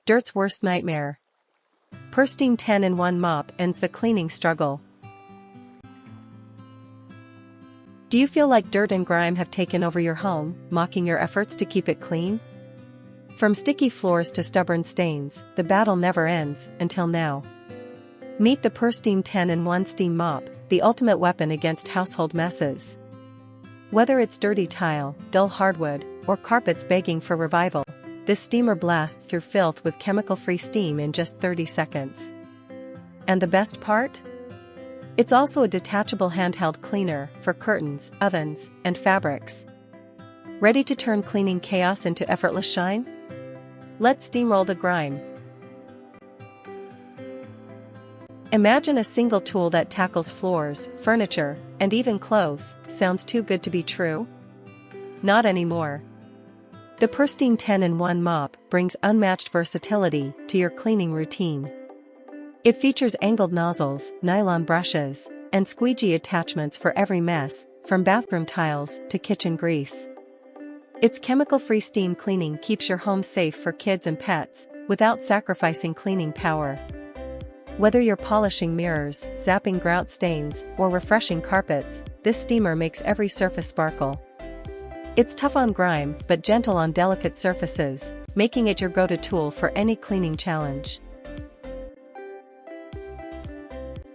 dirt's worst nightmare. PurSteam 10-in-1 Mop ends the cleaning struggle. Do you feel like dirt and grime have taken over your home, mocking your efforts to keep it clean? From sticky floors to stubborn stains, the battle never ends, until now. Meet the PurSteam 10-in-1 Steam Mop, the ultimate weapon against household messes. Whether it's dirty tile, dull hardwood, or carpets begging for revival, this steamer blasts through filth with chemical-free steam in just 30 seconds. And the best part? It's also a detachable handheld cleaner for curtains, ovens, and fabrics. Ready to turn cleaning chaos into effortless shine? Let's steamroll the grime. Imagine a single tool that tackles floors, furniture, and even clothes. Sounds too good to be true? Not anymore. The PurSteam 10-in-1 Mop brings unmatched versatility to your cleaning routine. It features angled nozzles, nylon brushes, and squeegee attachments for every mess, from bathroom tiles to kitchen grease. Its chemical-free steam cleaning keeps your home safe for kids and pets, without sacrificing cleaning power. Whether you're polishing mirrors, zapping grout stains, or refreshing carpets, this steamer makes every surface sparkle. It's tough on grime, but gentle on delicate surfaces, making it your go-to tool for any cleaning challenge.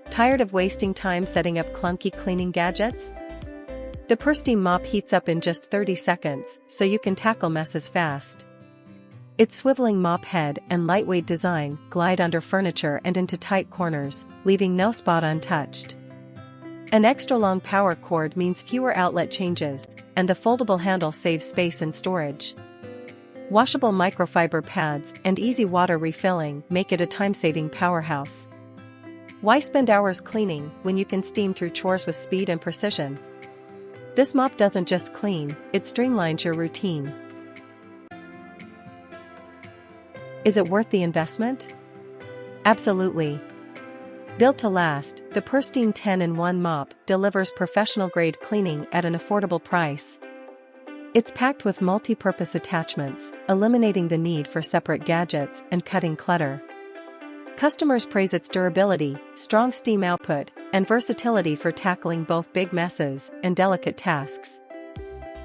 Tired of wasting time setting up clunky cleaning gadgets? The PurSteam Mop heats up in just 30 seconds, so you can tackle messes fast. Its swiveling mop head and lightweight design glide under furniture and into tight corners, leaving no spot untouched. An extra-long power cord means fewer outlet changes, and the foldable handle saves space and storage. Washable microfiber pads and easy water refilling make it a time-saving powerhouse. Why spend hours cleaning when you can steam through chores with speed and precision? This mop doesn't just clean, it streamlines your routine. Is it worth the investment? Absolutely. Built to last, the PurSteam 10-in-1 Mop delivers professional-grade cleaning at an affordable price. It's packed with multi-purpose attachments, eliminating the need for separate gadgets and cutting clutter. Customers praise its durability, strong steam output, and versatility for tackling both big messes and delicate tasks.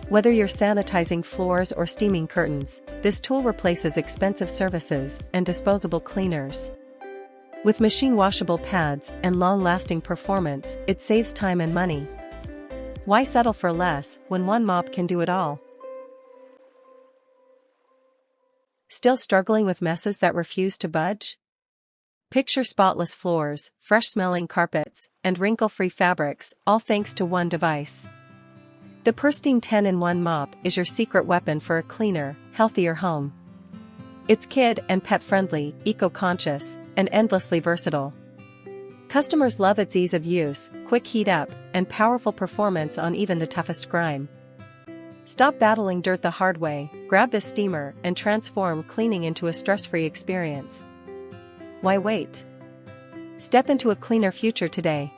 Whether you're sanitizing floors or steaming curtains, this tool replaces expensive services and disposable cleaners. With machine-washable pads and long-lasting performance, it saves time and money. Why settle for less when one mop can do it all? Still struggling with messes that refuse to budge? Picture spotless floors, fresh-smelling carpets, and wrinkle-free fabrics, all thanks to one device. The PurSteam 10-in-1 Mop is your secret weapon for a cleaner, healthier home. It's kid and pet-friendly, eco-conscious, and endlessly versatile. Customers love its ease of use, quick heat up, and powerful performance on even the toughest grime. Stop battling dirt the hard way, grab this steamer and transform cleaning into a stress-free experience. Why wait? Step into a cleaner future today.